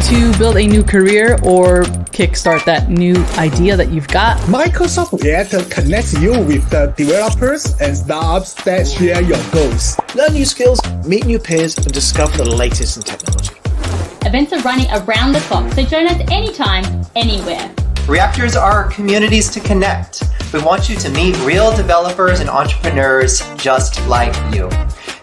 to build a new career or kickstart that new idea that you've got? Microsoft Reactor connects you with the developers and startups that share your goals. Learn new skills, meet new peers, and discover the latest in technology. Events are running around the clock, so join us anytime, anywhere. Reactors are communities to connect. We want you to meet real developers and entrepreneurs just like you.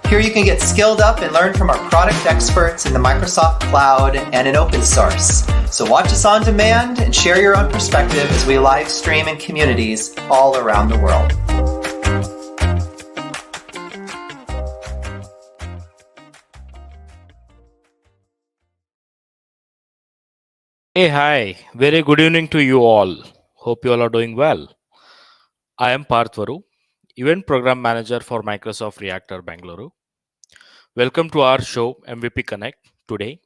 Here you can get skilled up and learn from our product experts in the Microsoft Cloud and in open source. So watch us on demand and share your own perspective as we live stream in communities all around the world. Hey, hi. Very good evening to you all. Hope you all are doing well. I am Parth Varu, Event Program Manager for Microsoft Reactor Bangalore. Welcome to our show MVP Connect today.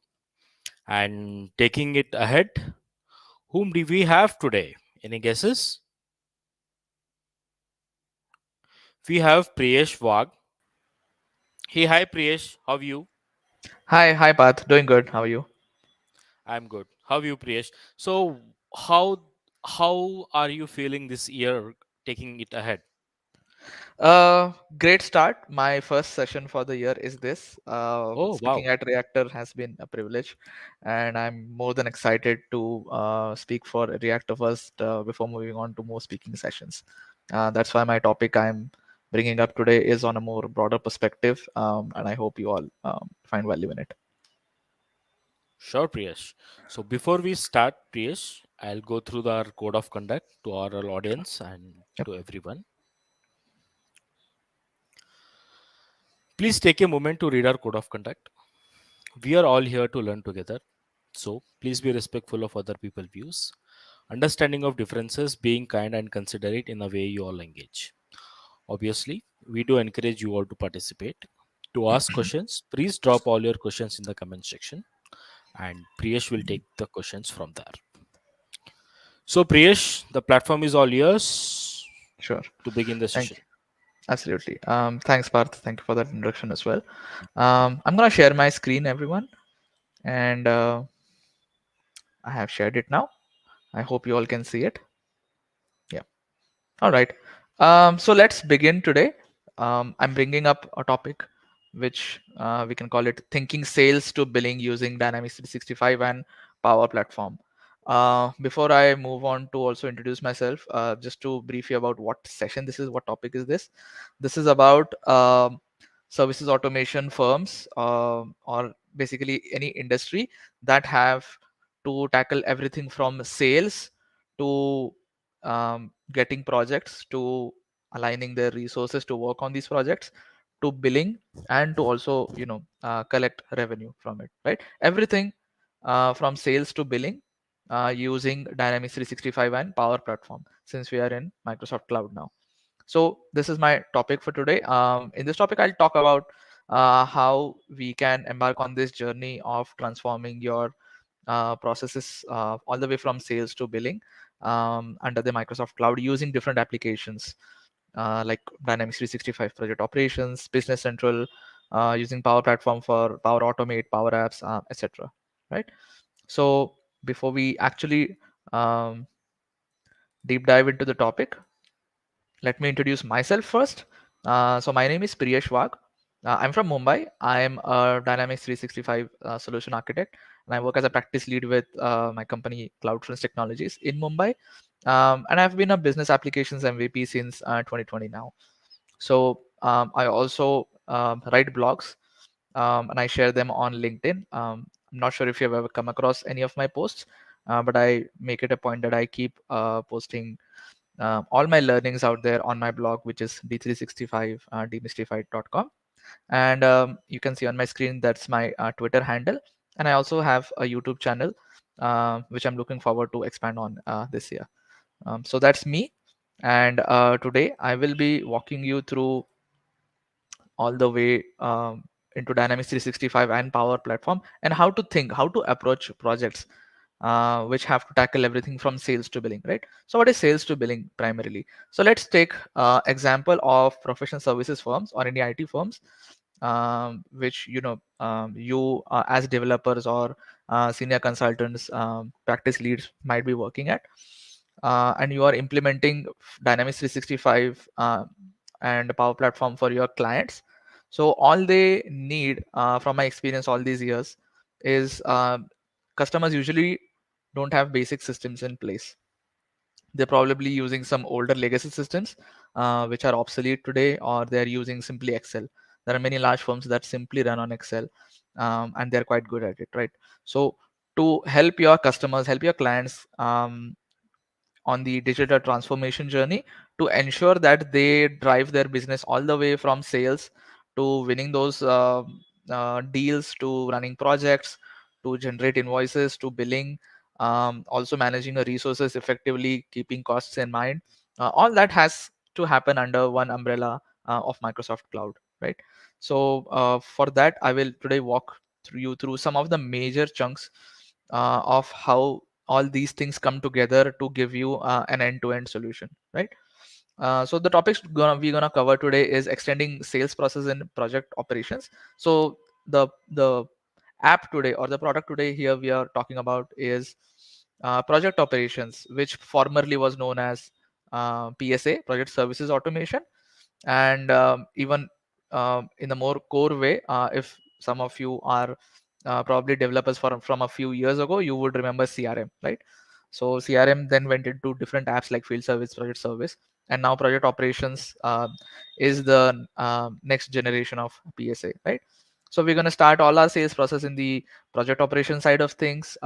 And taking it ahead, whom do we have today? Any guesses? We have Priyesh Wag. Hey, hi Priyesh. How are you? Hi, Path. Doing good. How are you? I'm good. How are you, Priyesh? So, how are you feeling this year, taking it ahead? Great start. My first session for the year is this. Oh, Speaking wow. at Reactor has been a privilege, and I'm more than excited to speak for Reactor first before moving on to more speaking sessions. That's why my topic I'm bringing up today is on a more broader perspective, and I hope you all find value in it. Sure, Priyesh. So before we start, Priyesh, I'll go through our code of conduct to our audience and Yep. to everyone. Please take a moment to read our code of conduct. We are all here to learn together. So please be respectful of other people's views. Understanding of differences, being kind and considerate in the way you all engage. Obviously, we do encourage you all to participate. To ask questions, please drop all your questions in the comment section and Priyesh will take the questions from there. So, Priyesh, the platform is all yours Sure. to begin the Thank session. you. Absolutely. Thanks, Parth. Thank you for that introduction as well. I'm gonna share my screen, everyone, and I have shared it now. I hope you all can see it. Yeah. All right. So let's begin today. I'm bringing up a topic which we can call it thinking sales to billing using Dynamics 365 and Power Platform. Before I move on to also introduce myself, just to brief you about what session this is, what topic is this. This is about services automation firms or basically any industry that have to tackle everything from sales to getting projects, to aligning their resources to work on these projects, to billing, and to also collect revenue from it, right? Everything from sales to billing using Dynamics 365 and Power Platform, since we are in Microsoft Cloud now. So this is my topic for today. In this topic, I'll talk about how we can embark on this journey of transforming your processes all the way from sales to billing under the Microsoft Cloud using different applications like Dynamics 365 Project Operations, Business Central, using Power Platform for Power Automate, Power Apps, etc. Right. So before we actually deep dive into the topic, let me introduce myself first. So my name is Priyesh Wag. I'm from Mumbai. I am a Dynamics 365 solution architect, and I work as a practice lead with my company CloudFronts Technologies in Mumbai. And I've been a business applications MVP since 2020 now. So I also write blogs, and I share them on LinkedIn. I'm not sure if you've ever come across any of my posts, but I make it a point that I keep posting all my learnings out there on my blog, which is d365 demystified.com. And you can see on my screen that's my Twitter handle, and I also have a YouTube channel which I'm looking forward to expand on this year. So that's me, and today I will be walking you through all the way into Dynamics 365 and Power Platform, and how to think, how to approach projects which have to tackle everything from sales to billing, right? So what is sales to billing primarily? So let's take example of professional services firms or any IT firms, which you as developers or senior consultants, practice leads might be working at, and you are implementing Dynamics 365 and Power Platform for your clients. So all they need, from my experience all these years, is customers usually don't have basic systems in place. They're probably using some older legacy systems which are obsolete today, or they're using simply Excel. There are many large firms that simply run on Excel, and they're quite good at it, right? So to help your customers, help your clients on the digital transformation journey, to ensure that they drive their business all the way from sales to winning those deals, to running projects, to generate invoices, to billing, also managing the resources effectively, keeping costs in mind. All that has to happen under one umbrella of Microsoft Cloud, right? So for that, I will today walk through you through some of the major chunks of how all these things come together to give you an end-to-end solution, right? So the topics we're gonna cover today is extending sales process in project operations. So the app today, or the product today here we are talking about, is project operations, which formerly was known as PSA, project services automation. And even in the more core way, if some of you are probably developers from a few years ago, you would remember CRM, right? So CRM then went into different apps like field service, project service, and now project operations is the next generation of PSA, right? So we're going to start all our sales process in the project operation side of things,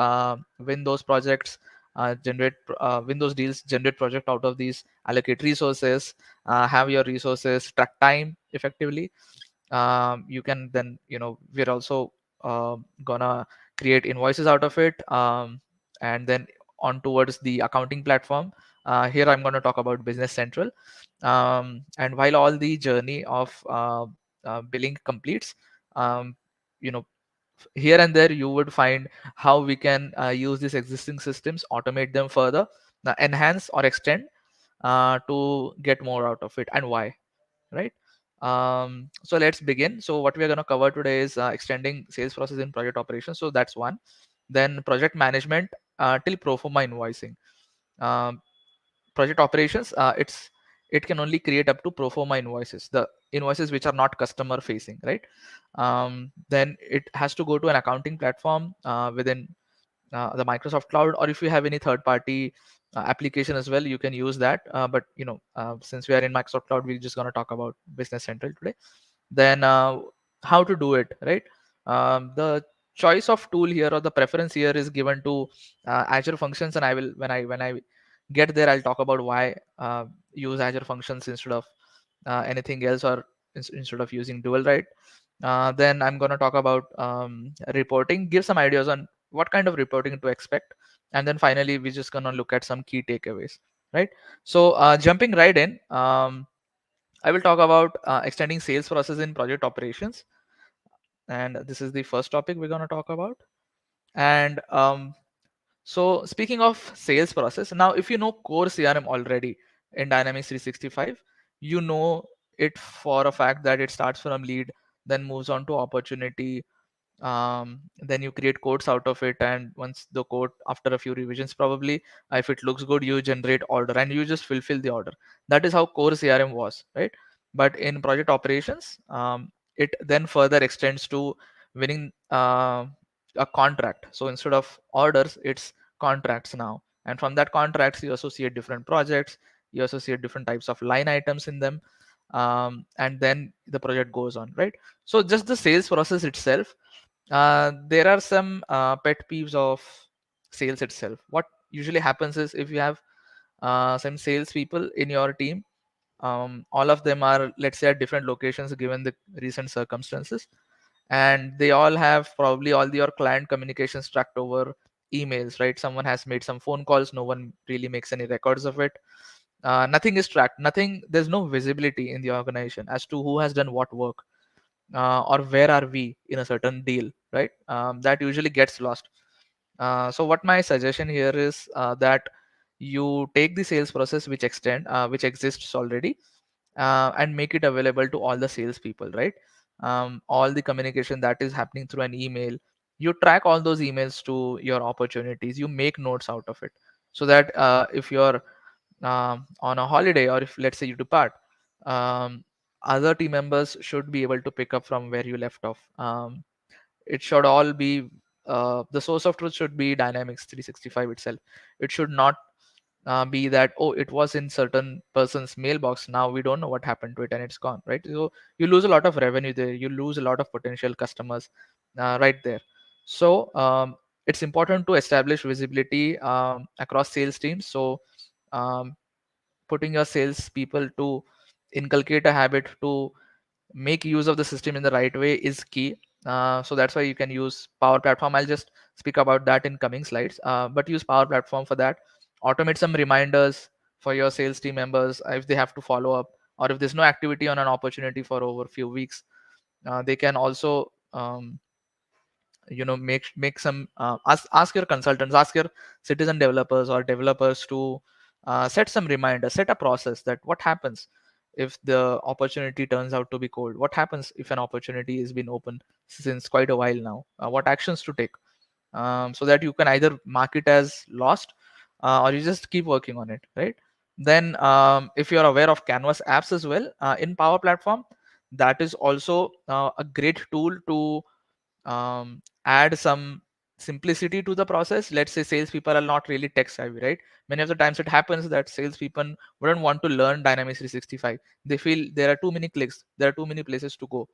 win those projects, win those deals, generate project out of these, allocate resources, have your resources, track time effectively. You can then, we're also gonna create invoices out of it, and then on towards the accounting platform. Here I'm going to talk about Business Central. And while all the journey of billing completes, um, you know here and there you would find how we can use these existing systems, automate them further, enhance or extend, to get more out of it, and why, right? So let's begin. So what we are going to cover today is extending sales process in project operations. So that's one. Then project management till pro forma invoicing. um, Project operations, it can only create up to pro forma invoices, the invoices which are not customer facing, right? Then it has to go to an accounting platform within the Microsoft Cloud, or if you have any third party application as well, you can use that. But since we are in Microsoft Cloud, we're just going to talk about Business Central today. Then how to do it, right? The choice of tool here, or the preference here, is given to Azure Functions, and I will, when I get there, I'll talk about why use Azure Functions instead of anything else, or instead of using dual, right? Then I'm going to talk about reporting, give some ideas on what kind of reporting to expect, and then finally we're just going to look at some key takeaways, right? So jumping right in, I will talk about extending sales process in project operations, and this is the first topic we're going to talk about. And so speaking of sales process, now if you know core CRM already in Dynamics 365, you know it for a fact that it starts from lead, then moves on to opportunity, then you create codes out of it, and once the code, after a few revisions probably, if it looks good, you generate order and you just fulfill the order. That is how core CRM was, right? But in project operations, it then further extends to winning a contract. So instead of orders, it's contracts now, and from that contracts you associate different projects, you associate different types of line items in them, and then the project goes on, right? So just the sales process itself, there are some pet peeves of sales itself. What usually happens is, if you have some sales people in your team, all of them are, let's say, at different locations given the recent circumstances, and they all have probably all your client communications tracked over emails, right? Someone has made some phone calls, no one really makes any records of it. Nothing is tracked, nothing, there's no visibility in the organization as to who has done what work, or where are we in a certain deal, right? That usually gets lost. So what my suggestion here is that you take the sales process which exists already, and make it available to all the salespeople, right? All the communication that is happening through an email, you track all those emails to your opportunities, you make notes out of it, so that if you're on a holiday, or if let's say you depart, um, other team members should be able to pick up from where you left off. It should all be the source of truth should be Dynamics 365 itself. It should not be that, oh, it was in certain person's mailbox, now we don't know what happened to it and it's gone, right? So you lose a lot of revenue there, you lose a lot of potential customers right there. So it's important to establish visibility across sales teams. So um, putting your sales people to inculcate a habit to make use of the system in the right way is key. So that's why you can use Power Platform. I'll just speak about that in coming slides, but use Power Platform for that. Automate some reminders for your sales team members if they have to follow up, or if there's no activity on an opportunity for over a few weeks. They can also make some ask your consultants, ask your citizen developers or developers to set some reminders, set a process that what happens if the opportunity turns out to be cold, what happens if an opportunity has been open since quite a while now, what actions to take, so that you can either mark it as lost, or you just keep working on it, right? Then if you're aware of Canvas apps as well in Power Platform, that is also a great tool to add some simplicity to the process. Let's say salespeople are not really tech savvy, right? Many of the times it happens that salespeople wouldn't want to learn Dynamics 365. They feel there are too many clicks, there are too many places to go.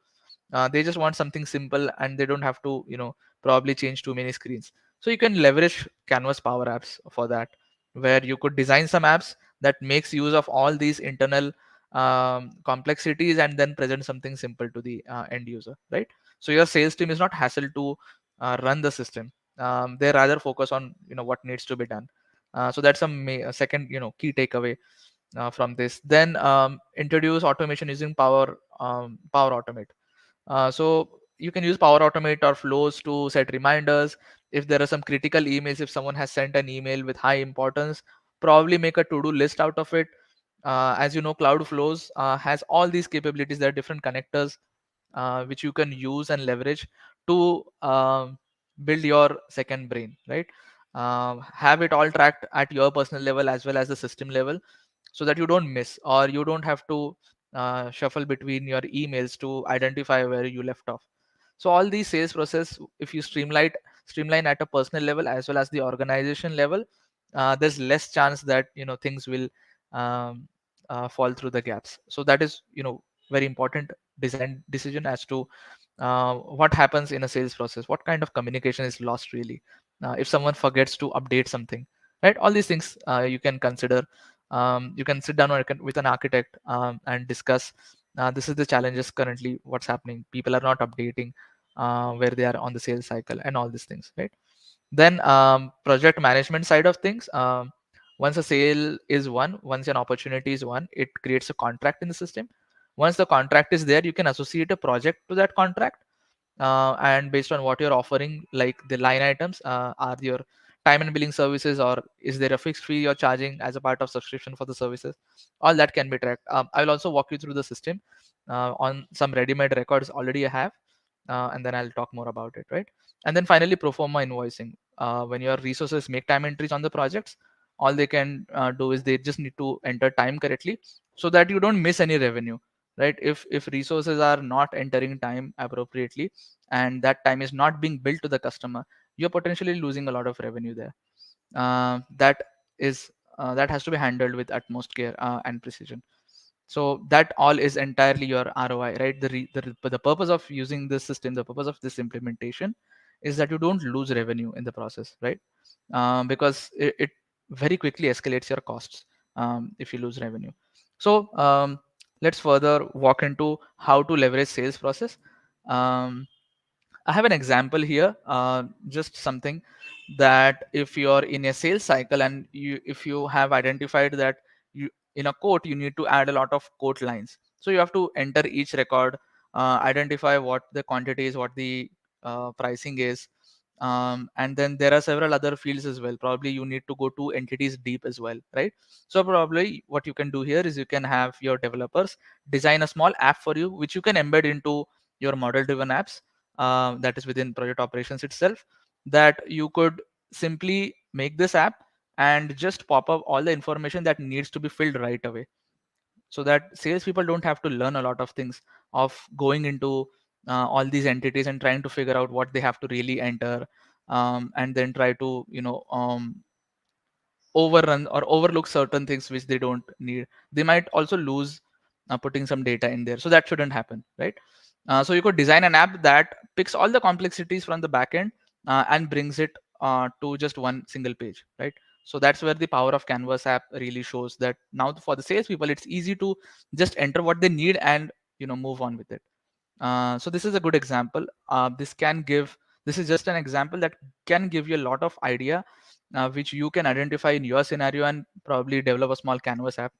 They just want something simple, and they don't have to, probably change too many screens. So you can leverage Canvas Power Apps for that, where you could design some apps that makes use of all these internal complexities, and then present something simple to the end user, right? So your sales team is not hassled to run the system. They rather focus on what needs to be done. So that's a second key takeaway from this. Then introduce automation using Power Automate. So you can use Power Automate or flows to set reminders. If there are some critical emails, if someone has sent an email with high importance, probably make a to-do list out of it. As you know, Cloud Flows has all these capabilities. There are different connectors which you can use and leverage to build your second brain, right? Have it all tracked at your personal level as well as the system level, so that you don't miss, or you don't have to shuffle between your emails to identify where you left off. So all these sales process, if you streamline at a personal level as well as the organization level, there's less chance that things will um, fall through the gaps. So that is very important design decision as to what happens in a sales process, what kind of communication is lost really, if someone forgets to update something, right? All these things you can consider. You can sit down with an architect and discuss this is the challenges currently, what's happening, people are not updating where they are on the sales cycle, and all these things, right? Then project management side of things, once a sale is won, once an opportunity is won, it creates a contract in the system. Once the contract is there, you can associate a project to that contract, and based on what you're offering, like the line items, are your time and billing services, or is there a fixed fee you're charging as a part of subscription for the services? All that can be tracked. I will also walk you through the system on some ready-made records already I have, and then I'll talk more about it, right? And then finally, pro forma invoicing. When your resources make time entries on the projects, all they can do is they just need to enter time correctly, so that you don't miss any revenue, right? If resources are not entering time appropriately, and that time is not being billed to the customer, you're potentially losing a lot of revenue there. That is that has to be handled with utmost care and precision. So that all is entirely your ROI, right? The purpose of using this system, the purpose of this implementation, is that you don't lose revenue in the process, right? Because it very quickly escalates your costs if you lose revenue. So let's further walk into how to leverage sales process. um, I have an example here, just something that if you're in a sales cycle, and if you have identified that you in a quote you need to add a lot of quote lines, so you have to enter each record, identify what the quantity is, what the pricing is, and then there are several other fields as well. Probably you need to go to entities deep as well, right? So probably what you can do here is you can have your developers design a small app for you, which you can embed into your model driven apps, that is within project operations itself, that you could simply make this app and just pop up all the information that needs to be filled right away, so that salespeople don't have to learn a lot of things of going into all these entities and trying to figure out what they have to really enter, and then try to overrun or overlook certain things which they don't need. They might also lose putting some data in there, so that shouldn't happen, right? So you could design an app that picks all the complexities from the backend and brings it to just one single page, right? So that's where the power of Canvas app really shows that now for the salespeople, it's easy to just enter what they need and move on with it. So this is a good example. This is just an example that can give you a lot of idea, which you can identify in your scenario and probably develop a small Canvas app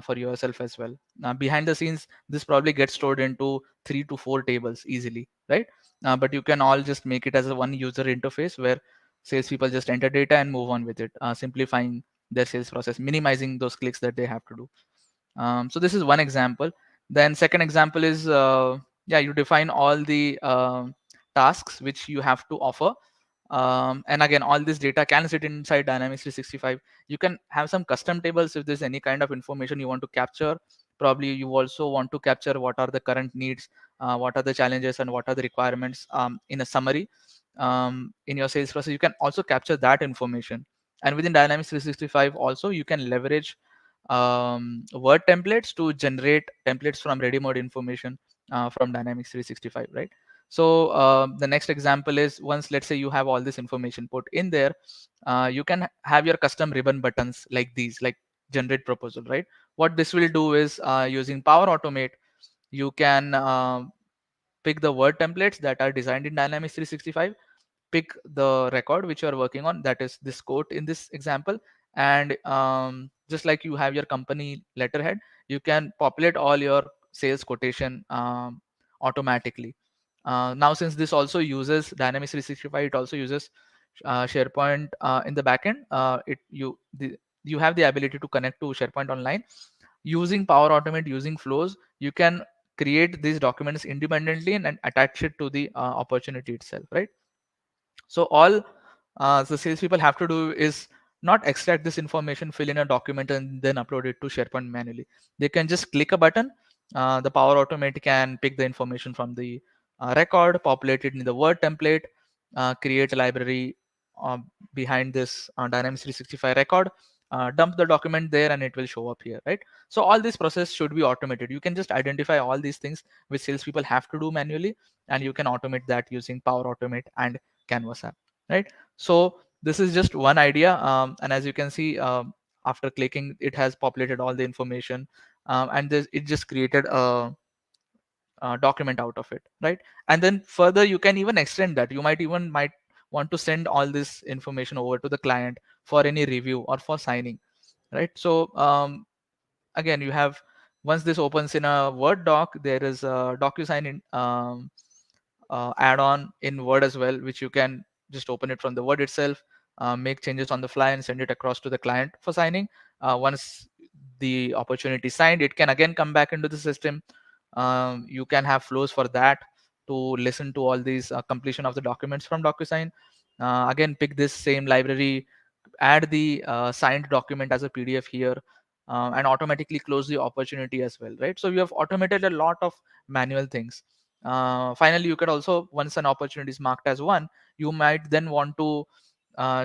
for yourself as well. Behind the scenes, this probably gets stored into 3 to 4 tables easily, right? But you can all just make it as a one user interface where salespeople just enter data and move on with it, simplifying their sales process, minimizing those clicks that they have to do. So this is one example. Then second example is yeah, you define all the tasks which you have to offer, and again, all this data can sit inside Dynamics 365. You can have some custom tables if there's any kind of information you want to capture. Probably you also want to capture what are the current needs, what are the challenges, and what are the requirements in a summary in your sales process. You can also capture that information. And within Dynamics 365 also, you can leverage Word templates to generate templates from ready-mode information from Dynamics 365, right? So the next example is, once let's say you have all this information put in there, you can have your custom ribbon buttons like these, like generate proposal, right? What this will do is using Power Automate, you can pick the Word templates that are designed in Dynamics 365, pick the record which you are working on, that is this quote in this example, and just like you have your company letterhead, you can populate all your sales quotation automatically. Now since this also uses Dynamics 365, it also uses SharePoint in the backend. You have the ability to connect to SharePoint Online using Power Automate, using flows. You can create these documents independently and attach it to the opportunity itself, right? So all the salespeople have to do is not extract this information, fill in a document, and then upload it to SharePoint manually. They can just click a button. The Power Automate can pick the information from the record, populate it in the Word template, create a library behind this Dynamics 365 record, dump the document there, and it will show up here, right? So all this process should be automated. You can just identify all these things which salespeople have to do manually, and you can automate that using Power Automate and Canvas app, right? So this is just one idea, and as you can see, after clicking, it has populated all the information, and it just created a document out of it, right? And then further, you can even extend that. You might want to send all this information over to the client for any review or for signing, right? So again, you have, once this opens in a Word doc, there is a DocuSign in add-on in Word as well, which you can just open it from the Word itself, make changes on the fly, and send it across to the client for signing. Once the opportunity is signed, it can again come back into the system. You can have flows for that to listen to all these completion of the documents from DocuSign. Again, pick this same library, add the signed document as a PDF here, and automatically close the opportunity as well, right? So you have automated a lot of manual things. Finally, you could also, once an opportunity is marked as one, you might then want to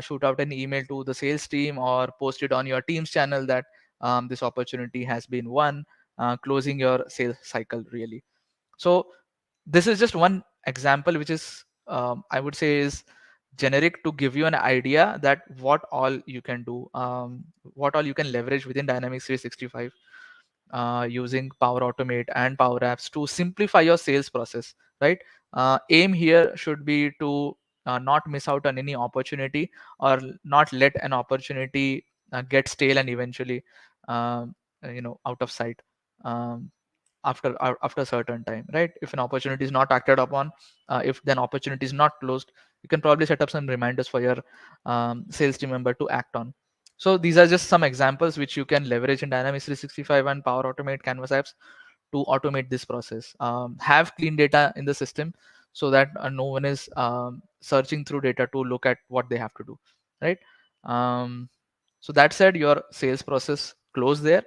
shoot out an email to the sales team or post it on your team's channel that this opportunity has been won, closing your sales cycle really. So this is just one example, which is I would say is generic to give you an idea that what all you can do, what all you can leverage within Dynamics 365 using Power Automate and Power Apps to simplify your sales process, right? Aim here should be to not miss out on any opportunity, or not let an opportunity get stale and eventually out of sight after a certain time, right? If an opportunity is not acted upon, if then opportunity is not closed, you can probably set up some reminders for your sales team member to act on. So these are just some examples which you can leverage in Dynamics 365 and Power Automate Canvas apps to automate this process. Have clean data in the system so that no one is searching through data to look at what they have to do, right? So that said, your sales process close there.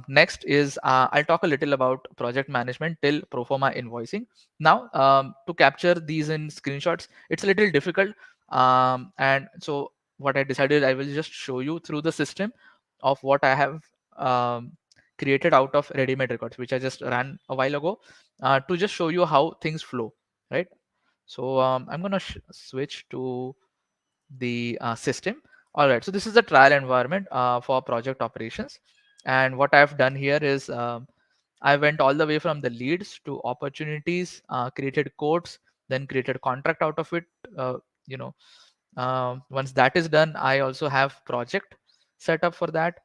Next is I'll talk a little about project management till pro forma invoicing. Now, to capture these in screenshots, it's a little difficult. And so what I decided, I will just show you through the system of what I have um, created out of ready-made records, which I just ran a while ago, to just show you how things flow, right? So I'm going to switch to the system. All right, so this is the trial environment for project operations. And what I've done here is I went all the way from the leads to opportunities, created codes, then created contract out of it. Uh, you know, Once that is done, I also have project set up for that.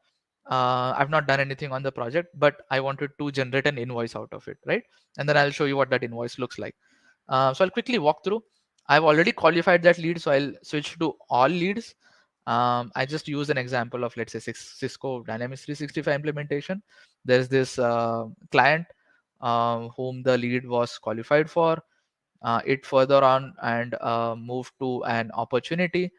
I've not done anything on the project, but I wanted to generate an invoice out of it, right? And then I'll show you what that invoice looks like. So I'll quickly walk through. I've already qualified that lead, so I'll switch to all leads. I just use an example of, let's say, Cisco Dynamics 365 implementation. There's this client whom the lead was qualified for. It further on and moved to an opportunity.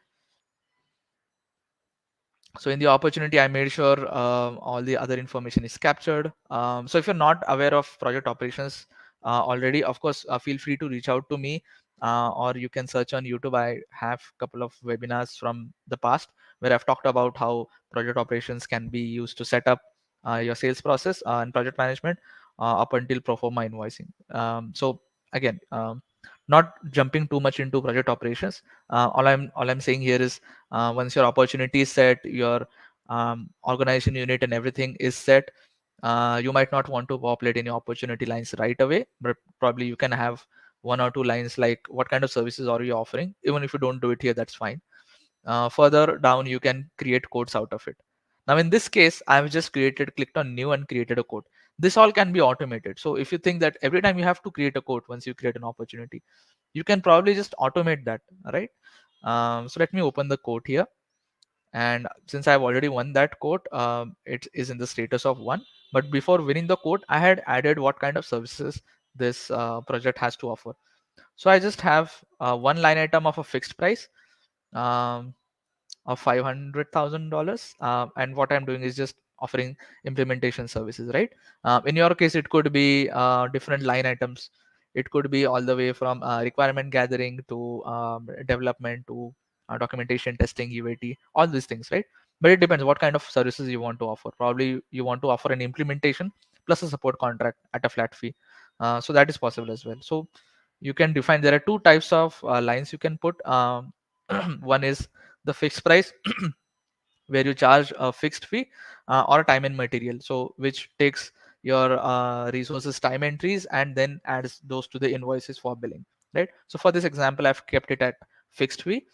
So in the opportunity, I made sure all the other information is captured. So if you're not aware of project operations already, of course, feel free to reach out to me, or you can search on YouTube. I have a couple of webinars from the past where I've talked about how project operations can be used to set up your sales process and project management up until pro forma invoicing. So again, not jumping too much into project operations. All I'm saying here is once your opportunity is set, your organization unit and everything is set, you might not want to populate any opportunity lines right away, but probably you can have one or two lines like what kind of services are you offering. Even if you don't do it here, that's fine. Further down, you can create codes out of it. Now in this case, I've just clicked on new and created a code. This all can be automated. So if you think that every time you have to create a code once you create an opportunity, you can probably just automate that, right? So let me open the code here. And since I've already won that quote, it is in the status of 1. But before winning the quote, I had added what kind of services this project has to offer. So I just have one line item of a fixed price um, of $500,000, and what I'm doing is just offering implementation services, right? In your case, it could be different line items. It could be all the way from requirement gathering to development to documentation, testing, UAT, all these things, right? But it depends what kind of services you want to offer. Probably you want to offer an implementation plus a support contract at a flat fee. So that is possible as well. So you can define, there are two types of lines you can put. One is the fixed price where you charge a fixed fee, or time and material, so which takes your resources time entries and then adds those to the invoices for billing, right? So for this example, I've kept it at fixed fee,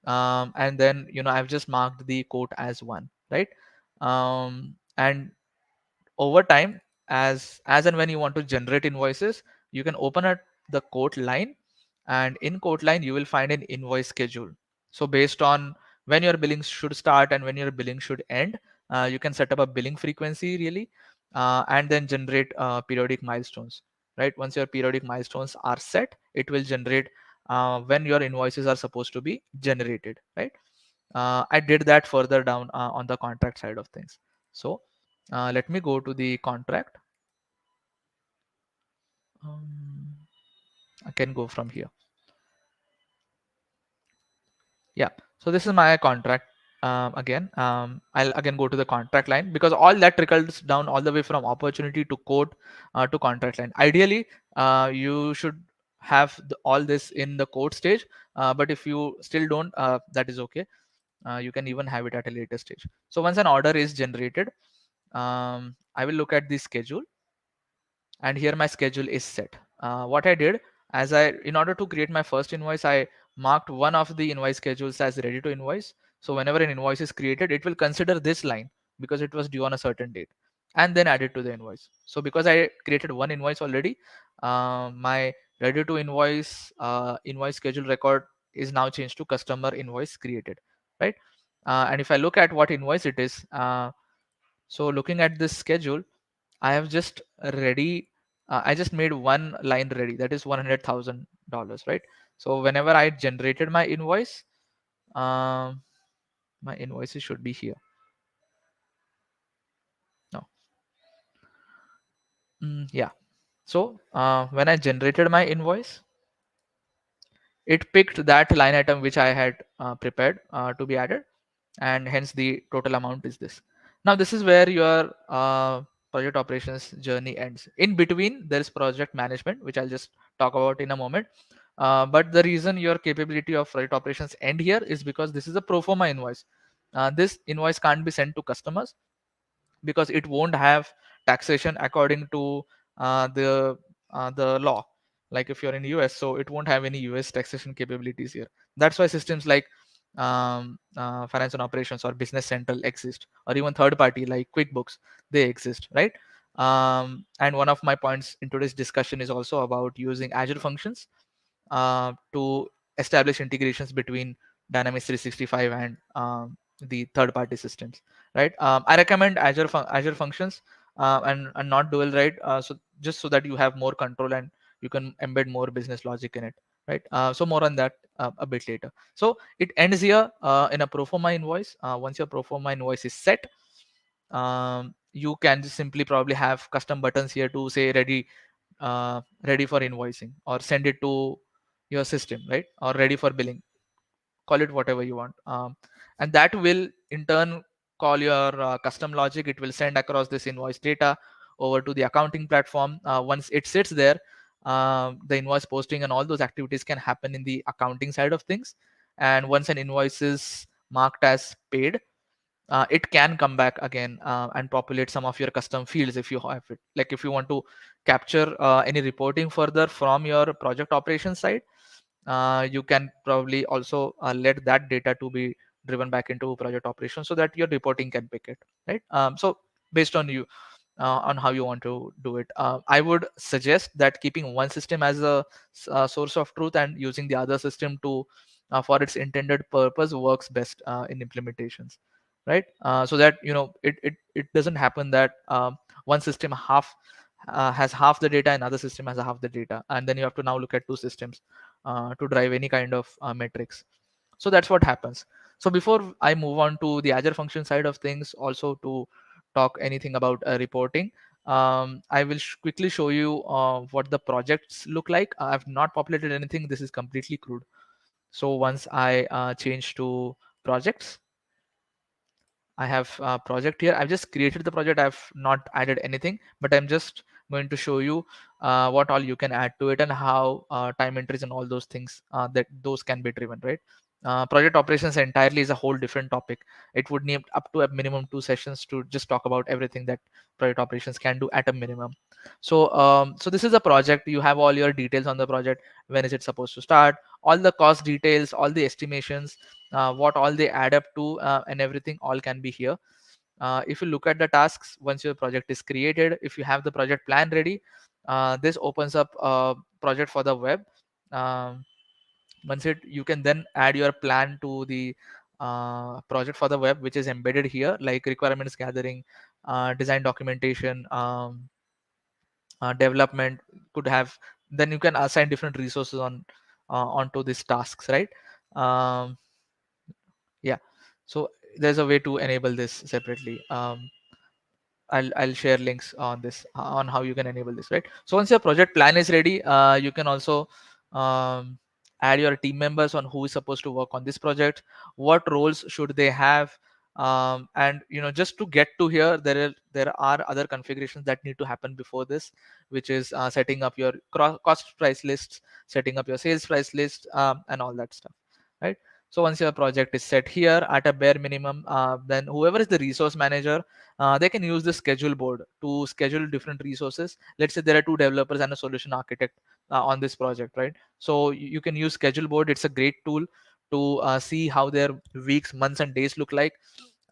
and then I've just marked the quote as 1, right? And over time, as and when you want to generate invoices, you can open up the quote line, and in quote line you will find an invoice schedule. So based on when your billing should start and when your billing should end, you can set up a billing frequency really, and then generate periodic milestones, right? Once your periodic milestones are set, it will generate when your invoices are supposed to be generated, right? I did that further down on the contract side of things. So let me go to the contract. um, I can go from here. Yeah, so this is my contract. Again, I'll again go to the contract line, because all that trickles down all the way from opportunity to code to contract line. Ideally, you should have all this in the code stage, but if you still don't, that is okay. You can even have it at a later stage. So once an order is generated, I will look at the schedule, and here my schedule is set. What I did, in order to create my first invoice, I marked one of the invoice schedules as ready to invoice. So whenever an invoice is created, it will consider this line because it was due on a certain date, and then add it to the invoice. So because I created one invoice already, my ready to invoice invoice schedule record is now changed to customer invoice created, right? And if I look at what invoice it is, so looking at this schedule, I have just ready I just made one line ready, that is $100,000, right? So whenever I generated my invoice, my invoices should be here. No. Yeah. So when I generated my invoice, it picked that line item which I had prepared to be added, and hence the total amount is this. Now this is where your project operations journey ends. In between there is project management, which I'll just talk about in a moment. But the reason your capability of project operations end here is because this is a pro forma invoice. This invoice can't be sent to customers because it won't have taxation according to the law. Like if you're in US, so it won't have any US taxation capabilities here. That's why systems like finance and operations or business central exist, or even third party like QuickBooks, they exist, right? And one of my points in today's discussion is also about using Azure functions to establish integrations between Dynamics 365 and the third-party systems, right? I recommend Azure functions and not dual, right? So just so that you have more control and you can embed more business logic in it, right? So more on that a bit later. So it ends here in a proforma invoice. Once your proforma invoice is set, you can just simply probably have custom buttons here to say ready for invoicing, or send it to your system, right? Or ready for billing, call it whatever you want. And that will in turn call your custom logic. It will send across this invoice data over to the accounting platform. Once it sits there, the invoice posting and all those activities can happen in the accounting side of things. And once an invoice is marked as paid, it can come back again and populate some of your custom fields if you have it. Like if you want to capture any reporting further from your project operations side, you can probably also let that data to be driven back into project operations so that your reporting can pick it, right? So based on you, on how you want to do it, I would suggest that keeping one system as a source of truth and using the other system to for its intended purpose works best in implementations, right? So that it doesn't happen that one system has half the data, another system has half the data, and then you have to now look at two systems to drive any kind of metrics. So that's what happens. So before I move on to the Azure function side of things, also to talk anything about reporting, I will quickly show you what the projects look like. I've not populated anything. This is completely crude. So once I change to projects, I have a project here. I've just created the project. I've not added anything, but I'm just going to show you what all you can add to it and how time entries and all those things that those can be driven, right? Project operations entirely is a whole different topic. It would need up to a minimum 2 sessions to just talk about everything that project operations can do at a minimum. So, so this is a project. You have all your details on the project. When is it supposed to start? All the cost details, all the estimations, what all they add up to, and everything all can be here. If you look at the tasks, once your project is created, if you have the project plan ready, this opens up a project for the web. Um, Once you can then add your plan to the project for the web, which is embedded here, like requirements gathering, design documentation, development could have. Then you can assign different resources onto these tasks, right? um, yeah, so there's a way to enable this separately. I'll share links on this on how you can enable this, right? So once your project plan is ready, you can also um, add your team members on who is supposed to work on this project, what roles should they have, and just to get to here, there are other configurations that need to happen before this, which is setting up your cost price lists, setting up your sales price list, and all that stuff, right? So once your project is set here at a bare minimum, then whoever is the resource manager, they can use the schedule board to schedule different resources. Let's say there are two developers and a solution architect on this project, right? So you can use schedule board. It's a great tool to see how their weeks, months, and days look like,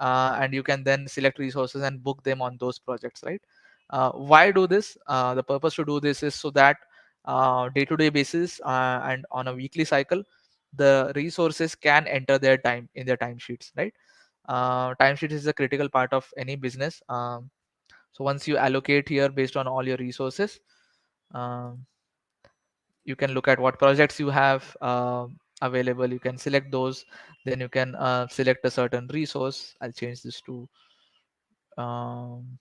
and you can then select resources and book them on those projects, right? Why do this? The purpose to do this is so that day-to-day basis and on a weekly cycle, the resources can enter their time in their timesheets, right? Timesheet is a critical part of any business. So once you allocate here based on all your resources, Um, you can look at what projects you have available. You can select those. Then you can select a certain resource. I'll change this to um,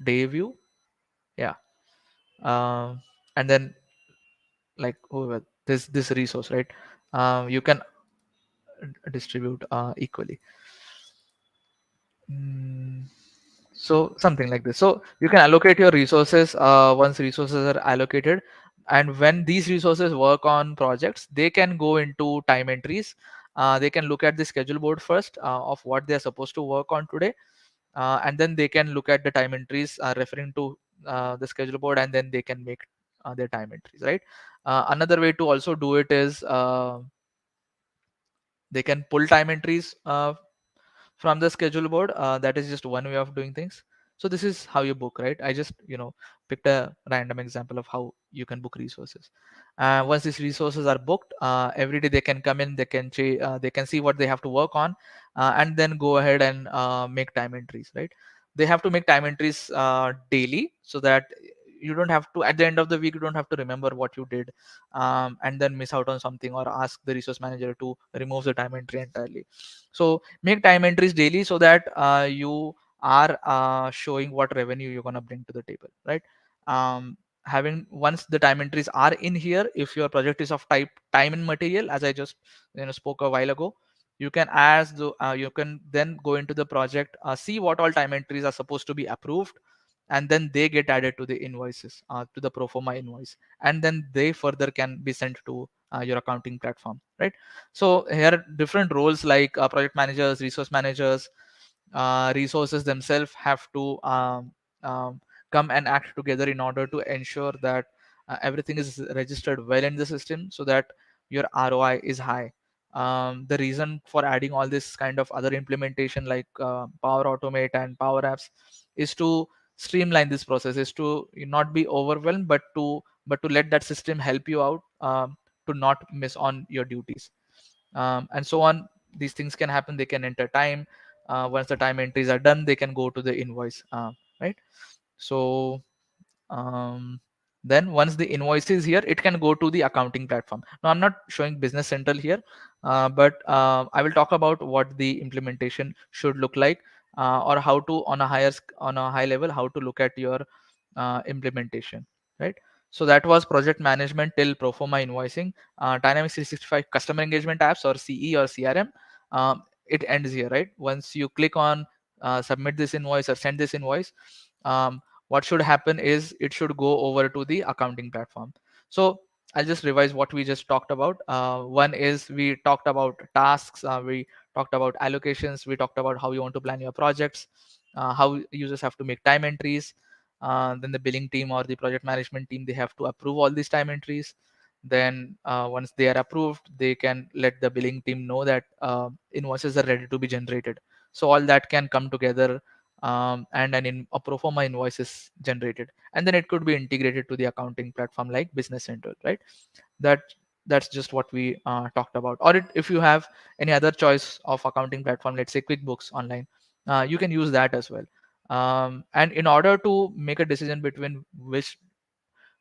day view. Yeah. Um, and then like whoever this resource, right? You can distribute equally. Mm, so something like this. So you can allocate your resources once resources are allocated, and when these resources work on projects, they can go into time entries. They can look at the schedule board first of what they are supposed to work on today, and then they can look at the time entries referring to the schedule board, and then they can make their time entries, right? Another way to also do it is they can pull time entries from the schedule board. That is just one way of doing things. So this is how you book, right? I just picked a random example of how you can book resources. Once these resources are booked, every day they can come in, they can see what they have to work on, and then go ahead and make time entries, right? They have to make time entries daily, so that you don't have to, at the end of the week, you don't have to remember what you did, and then miss out on something or ask the resource manager to remove the time entry entirely. So make time entries daily, so that you are showing what revenue you're going to bring to the table, right? Having once the time entries are in here, if your project is of type time and material, as I just spoke a while ago, you can you can then go into the project, see what all time entries are supposed to be approved, and then they get added to the invoices, to the pro forma invoice, and then they further can be sent to your accounting platform, right? So here are different roles like project managers, resource managers, resources themselves have to um, come and act together in order to ensure that everything is registered well in the system, so that your ROI is high. The reason for adding all this kind of other implementation like Power Automate and Power Apps is to streamline this process, is to not be overwhelmed, but to let that system help you out, to not miss on your duties, and so on. These things can happen. They can enter time. Once the time entries are done, they can go to the invoice, right? So um, then once the invoice is here, it can go to the accounting platform. Now I'm not showing business central here, but I will talk about what the implementation should look like, or how to, on a on a high level, how to look at your implementation, right? So that was project management till proforma invoicing. Dynamics 365 customer engagement apps, or CE or CRM, it ends here, right? Once you click on submit this invoice or send this invoice, what should happen is it should go over to the accounting platform. So I'll just revise what we just talked about. One is we talked about tasks, we talked about allocations, we talked about how you want to plan your projects, how users have to make time entries. Then the billing team or the project management team, they have to approve all these time entries. Then once they are approved, they can let the billing team know that invoices are ready to be generated. So all that can come together, and a pro forma invoice is generated, and then it could be integrated to the accounting platform like Business Central, right? that that's just what we talked about. Or if you have any other choice of accounting platform, let's say QuickBooks Online, you can use that as well. And in order to make a decision between which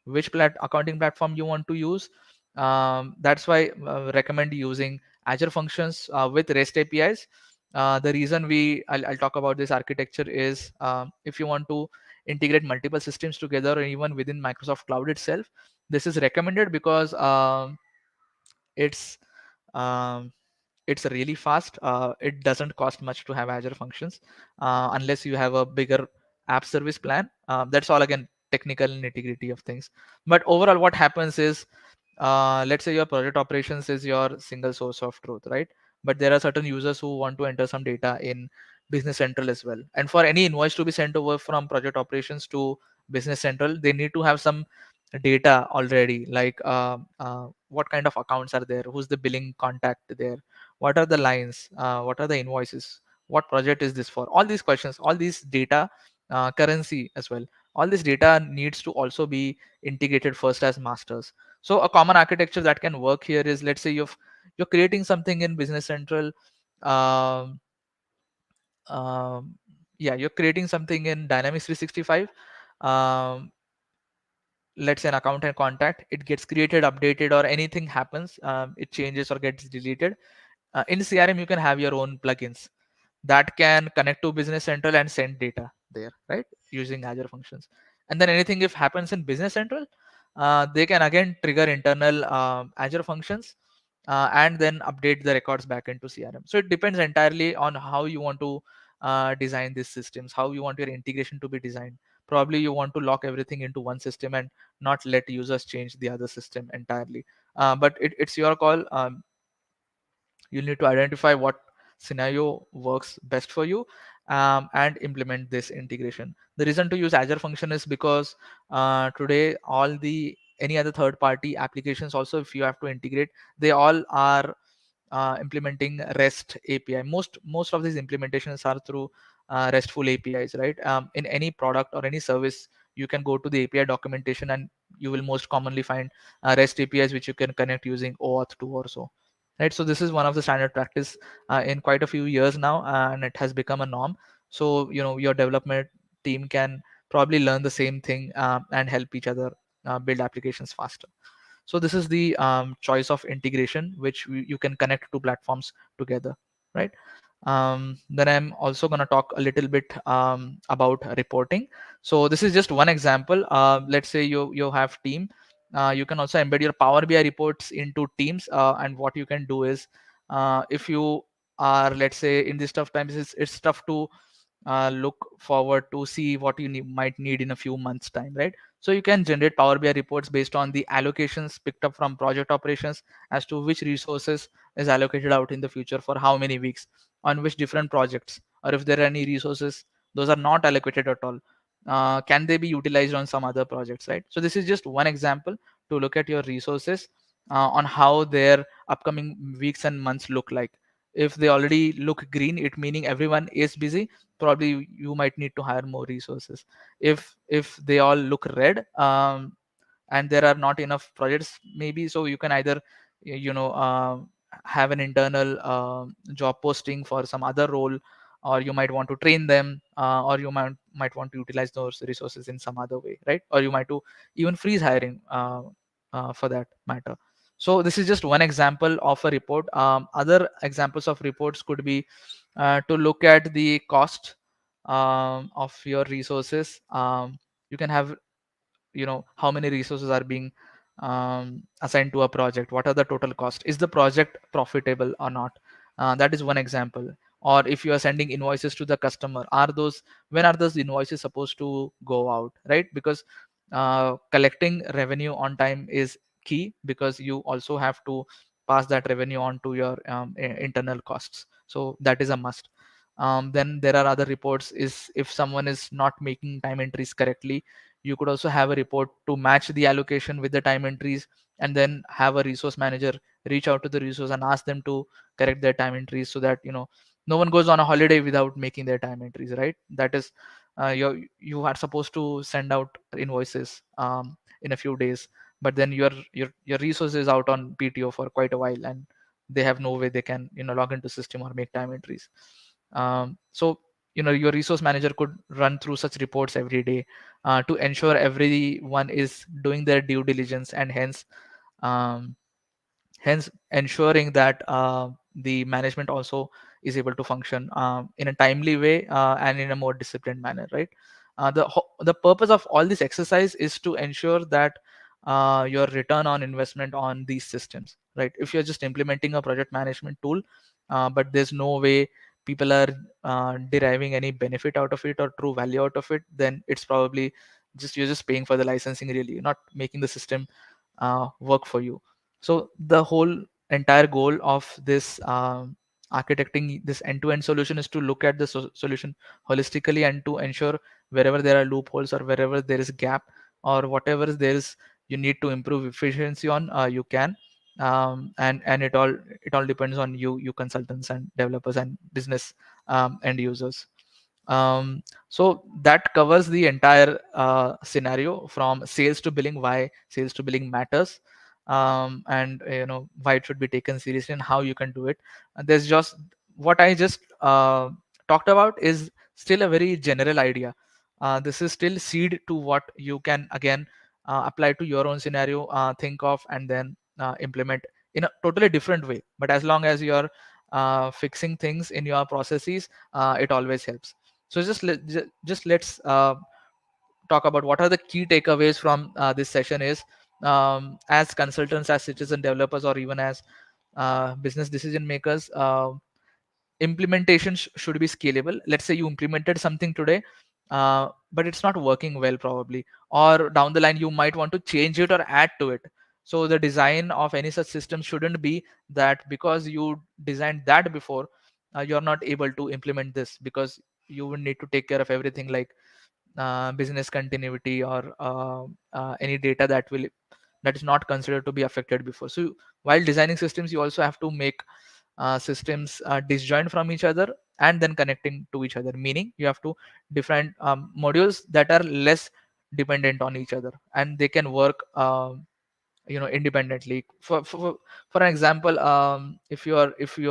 accounting platform you want to use, that's why recommend using Azure Functions with REST APIs. The reason I'll talk about this architecture is, if you want to integrate multiple systems together, or even within Microsoft Cloud itself, this is recommended because it's um, it's really fast. It doesn't cost much to have Azure Functions, unless you have a bigger app service plan. That's all, again, technical nitty-gritty of things. But overall, what happens is, let's say your project operations is your single source of truth, right? But there are certain users who want to enter some data in Business Central as well. And for any invoice to be sent over from project operations to Business Central, they need to have some data already, like what kind of accounts are there, who's the billing contact there, what are the lines, what are the invoices, what project is this for, all these questions, all these data, currency as well, all this data needs to also be integrated first as masters. So a common architecture that can work here is, let's say you're creating something in Business Central, um, um, yeah, you're creating something in Dynamics 365. Um, let's say an account and contact, it gets created, updated, or anything happens, it changes or gets deleted. In CRM, you can have your own plugins that can connect to Business Central and send data there, right? Using Azure functions. And then anything if happens in Business Central, they can again trigger internal Azure functions and then update the records back into CRM. So it depends entirely on how you want to design these systems, how you want your integration to be designed. Probably you want to lock everything into one system and not let users change the other system entirely. But it's your call. You need to identify what scenario works best for you, and implement this integration. The reason to use Azure function is because today all the any other third party applications also, if you have to integrate, they all are implementing REST API. Most of these implementations are through RESTful APIs, right? In any product or any service, you can go to the API documentation and you will most commonly find REST APIs which you can connect using OAuth 2 or so, right? So this is one of the standard practice in quite a few years now, and it has become a norm. So your development team can probably learn the same thing and help each other build applications faster. So this is the choice of integration which you can connect two platforms together, right? Then I'm also going to talk a little bit about reporting. So this is just one example. Let's say you have team. You can also embed your Power BI reports into Teams, and what you can do is, if you are, let's say, in these tough times, it's tough to look forward to see what you might need in a few months time, right? So you can generate Power BI reports based on the allocations picked up from project operations as to which resources is allocated out in the future for how many weeks on which different projects, or if there are any resources those are not allocated at all, can they be utilized on some other projects, right? So this is just one example to look at your resources on how their upcoming weeks and months look like. If they already look green, it meaning everyone is busy, probably you might need to hire more resources. If they all look red, and there are not enough projects maybe, so you can either have an internal job posting for some other role, or you might want to train them, or you might want to utilize those resources in some other way, right? Or you might to even freeze hiring for that matter. So this is just one example of a report. Other examples of reports could be to look at the cost of your resources. You can have how many resources are being assigned to a project, what are the total cost, is the project profitable or not. That is one example. Or if you are sending invoices to the customer, when are those invoices supposed to go out, right? Because collecting revenue on time is key, because you also have to pass that revenue on to your internal costs, so that is a must. Then there are other reports, is if someone is not making time entries correctly, you could also have a report to match the allocation with the time entries, and then have a resource manager reach out to the resource and ask them to correct their time entries, so that no one goes on a holiday without making their time entries, right? That is, you are supposed to send out invoices in a few days, but then your resource is out on PTO for quite a while, and they have no way they can log into system or make time entries. So your resource manager could run through such reports every day to ensure everyone is doing their due diligence, and um, hence ensuring that the management also is able to function in a timely way and in a more disciplined manner, right? The purpose of all this exercise is to ensure that your return on investment on these systems, right? If you're just implementing a project management tool, but there's no way people are deriving any benefit out of it or true value out of it, then it's probably just you're just paying for the licensing, really. You're not making the system work for you. So the whole entire goal of this architecting this end-to-end solution is to look at the solution holistically, and to ensure wherever there are loopholes, or wherever there is gap, or whatever there is you need to improve efficiency on, you can. And it all depends on you consultants and developers and business end users. So that covers the entire scenario, from sales to billing, why sales to billing matters, and why it should be taken seriously and how you can do it. And there's just what I just talked about is still a very general idea. This is still seed to what you can again apply to your own scenario, think of, and then implement in a totally different way. But as long as you're fixing things in your processes, it always helps. So just let's talk about what are the key takeaways from this session is, as consultants, as citizen developers, or even as business decision makers, implementation should be scalable. Let's say you implemented something today, but it's not working well probably, or down the line you might want to change it or add to it. So the design of any such system shouldn't be that because you designed that before, you're not able to implement this, because you would need to take care of everything like business continuity, or any data that is not considered to be affected before. So while designing systems, you also have to make systems disjoint from each other and then connecting to each other, meaning you have to define modules that are less dependent on each other and they can work independently. For an example, if you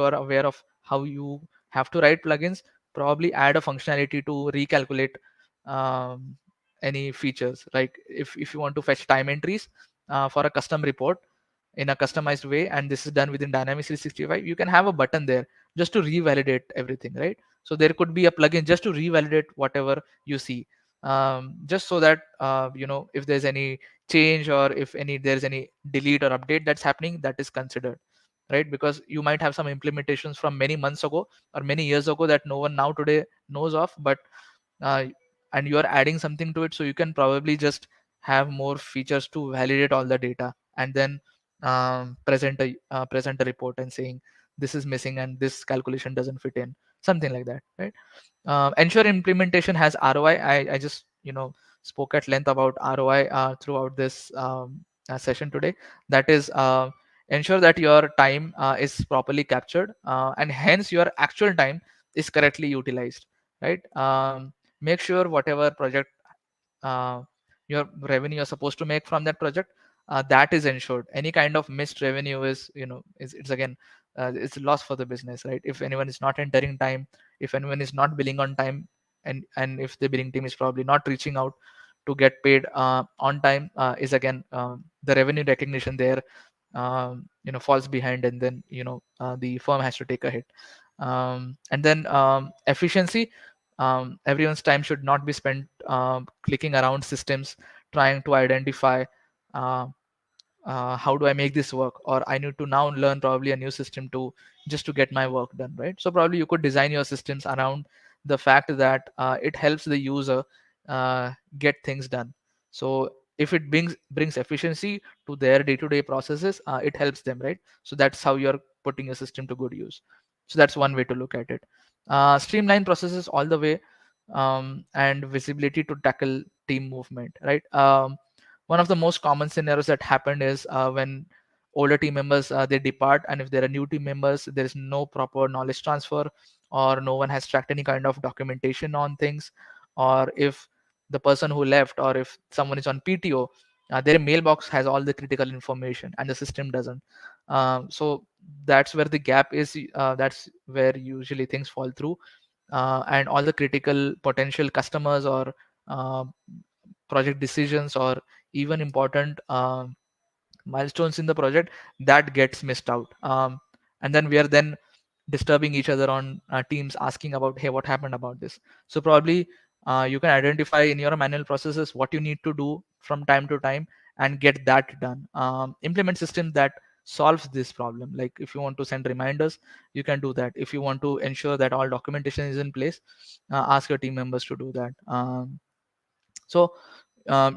are aware of how you have to write plugins, probably add a functionality to recalculate um, any features. Like if you want to fetch time entries for a custom report in a customized way, and this is done within Dynamics 365, you can have a button there just to revalidate everything, right? So there could be a plugin just to revalidate whatever you see, just so that if there's any change, or if there's any delete or update that's happening, that is considered, right? Because you might have some implementations from many months ago or many years ago that no one now today knows of, but uh, and you are adding something to it, so you can probably just have more features to validate all the data, and then present a report and saying this is missing and this calculation doesn't fit in, something like that, right? Ensure implementation has ROI. I just spoke at length about ROI throughout this session today. That is, ensure that your time is properly captured, and hence your actual time is correctly utilized, right? Make sure whatever project uh, your revenue you're supposed to make from that project, that is ensured. Any kind of missed revenue is, it's again, it's a loss for the business, right? If anyone is not entering time, if anyone is not billing on time, and if the billing team is probably not reaching out to get paid on time, is again, the revenue recognition there falls behind, and then the firm has to take a hit. And then efficiency. Everyone's time should not be spent clicking around systems trying to identify uh, how do I make this work, or I need to now learn probably a new system to just to get my work done, right? So probably you could design your systems around the fact that it helps the user get things done. So if it brings efficiency to their day-to-day processes, it helps them, right? So that's how you're putting your system to good use. So that's one way to look at it. Streamline processes all the way, and visibility to tackle team movement, right? One of the most common scenarios that happened is when older team members they depart, and if there are new team members, there is no proper knowledge transfer, or no one has tracked any kind of documentation on things, or if the person who left, or if someone is on PTO, their mailbox has all the critical information and the system doesn't. So that's where the gap is. That's where usually things fall through, and all the critical potential customers, or uh, project decisions, or even important milestones in the project, that gets missed out. And then we are then disturbing each other on teams, asking about, hey, what happened about this? So probably you can identify in your manual processes what you need to do from time to time and get that done. Implement system that solves this problem. Like if you want to send reminders, you can do that. If you want to ensure that all documentation is in place, ask your team members to do that. So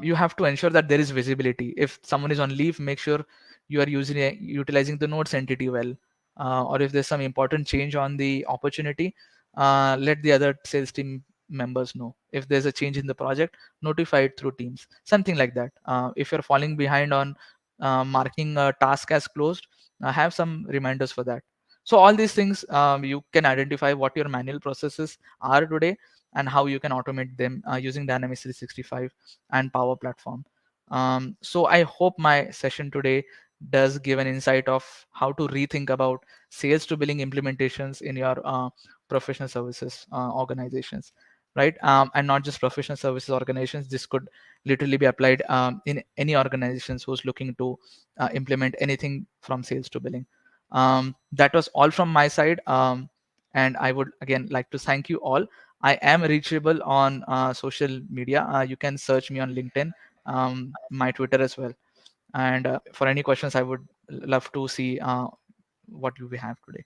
you have to ensure that there is visibility. If someone is on leave, make sure you are utilizing the notes entity well. Or if there's some important change on the opportunity, let the other sales team members know. If there's a change in the project, notify it through Teams, something like that. If you're falling behind on marking a task as closed, have some reminders for that. So all these things, you can identify what your manual processes are today and how you can automate them using Dynamics 365 and Power Platform. So I hope my session today does give an insight of how to rethink about sales to billing implementations in your professional services organizations. right? And not just professional services organizations. This could literally be applied in any organizations who's looking to implement anything from sales to billing. That was all from my side. And I would again like to thank you all. I am reachable on social media. You can search me on LinkedIn, my Twitter as well. And for any questions, I would love to see what you have today.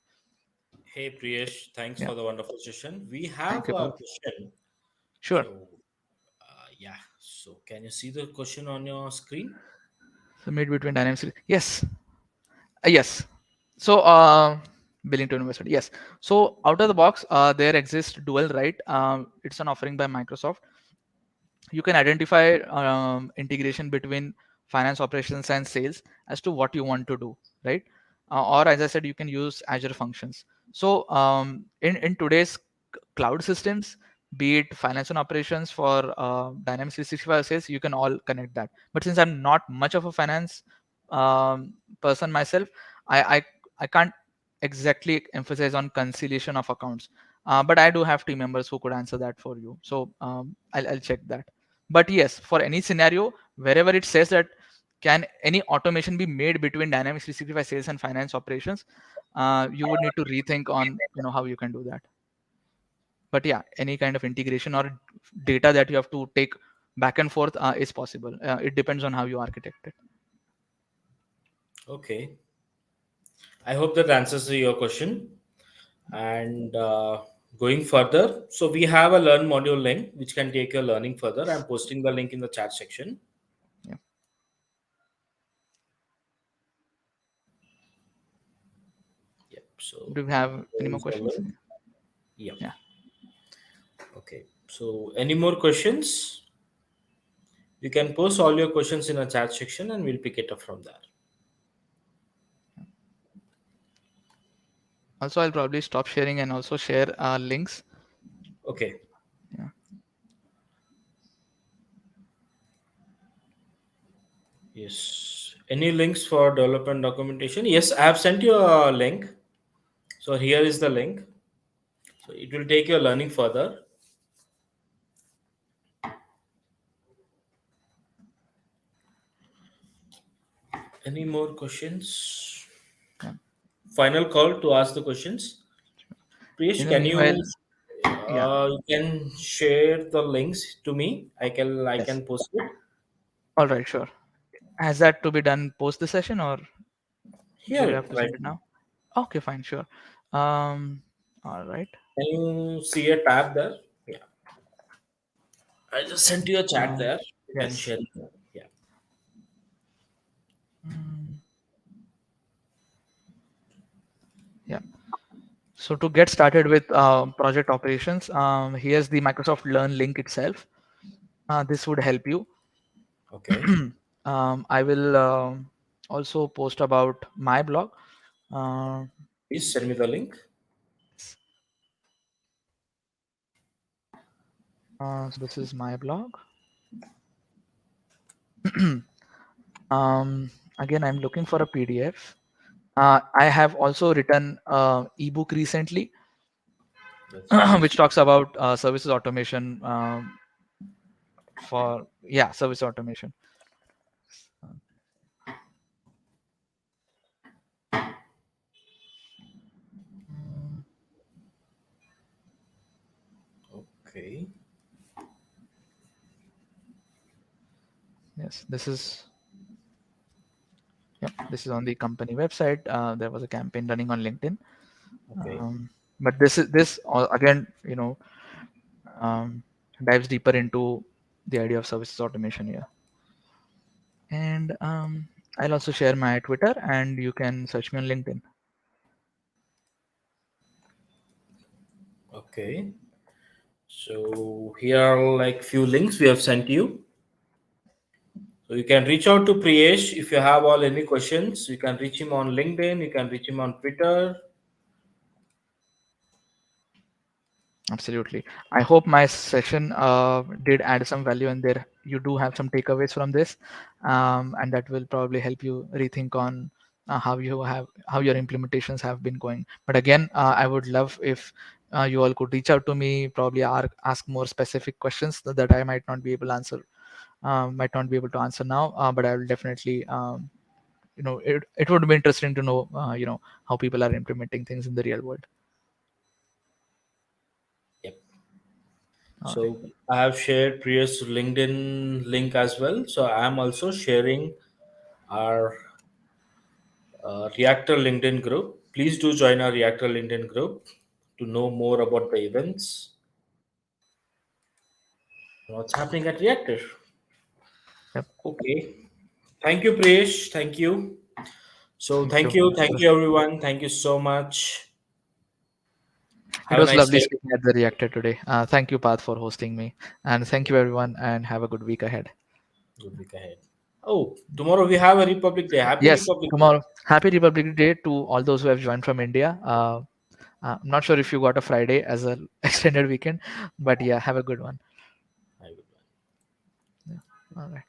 Hey Priyesh, thanks Yeah, for the wonderful session. We have thank you, a Parth. question. Sure. So, yeah. So, can you see the question on your screen? So mid between dynamics. Yes. Yes. So billing to university. Yes. So out of the box, there exists dual, right? It's an offering by Microsoft. You can identify integration between finance operations and sales as to what you want to do, right? Or as I said, you can use Azure functions. So in today's cloud systems, be it finance and operations for Dynamics 365 sales, you can all connect that. But since I'm not much of a finance person myself, I, I I can't exactly emphasize on conciliation of accounts. But I do have team members who could answer that for you. So I'll check that. But yes, for any scenario, wherever it says that can any automation be made between Dynamics 365 sales and finance operations, you would need to rethink on how you can do that. But yeah, any kind of integration or data that you have to take back and forth is possible. It depends on how you architect it. Okay. I hope that answers your question. And going further, so we have a learn module link which can take your learning further. I'm posting the link in the chat section. Yeah. Yep. So, Do you have any there more is the questions? link. Yep. Yeah. Okay. So, any more questions? You can post all your questions in a chat section and we'll pick it up from there. Also, I'll probably stop sharing and also share links. Okay. Yeah. Yes. Any links for development documentation? Yes, I have sent you a link. So here is the link. So it will take your learning further. Any more questions? Yeah. Final call to ask the questions. Priyesh, In the can meanwhile, you yeah. you can share the links to me? I Yes. can post it. All right. Sure. Has that to be done post the session, or do we Here, have to right send it now. now? Okay. Fine. Sure. All right. Can you see a tab there? Yeah. I just sent you a chat Um, there. You can yes. share it there. Yeah. Mm, yeah. So to get started with project operations, here's the Microsoft Learn link itself. This would help you. Okay. I will also post about my blog. Uh, Please send me the link. so this is my blog. Again, I'm looking for a PDF. I have also written ebook recently, That's nice. which talks about services automation for service automation. Mm, Okay. yes, this is on the company website. There was a campaign running on LinkedIn. Okay. But this again, um, dives deeper into the idea of services automation here. And I'll also share my Twitter, and you can search me on LinkedIn. Okay. So here are like few links we have sent you. So you can reach out to Priyesh if you have all any questions. You can reach him on LinkedIn. You can reach him on Twitter. Absolutely. I hope my session did add some value, and there you do have some takeaways from this, and that will probably help you rethink on how your implementations have been going. But again, I would love if you all could reach out to me, probably ask more specific questions that I might not be able to answer now, but I will definitely it would be interesting to know how people are implementing things in the real world. Yep. All So right. I have shared Priya's LinkedIn link as well. So I am also sharing our Reactor LinkedIn group. Please do join our Reactor LinkedIn group to know more about the events, what's happening at Reactor. Yep. Okay. Thank you, Priyesh. Thank you. So Thank you. thank you everyone. Thank you so much. It Have a was nice lovely day. speaking at the Reactor today. Thank you, Path, for hosting me, and thank you everyone, and have a good week ahead. Good week ahead. Oh, tomorrow we have a Republic Day. Happy Yes, Republic Day. tomorrow. Happy Republic Day to all those who have joined from India. I'm not sure if you got a Friday as an extended weekend, but yeah, have a good one. Have a good one. All right.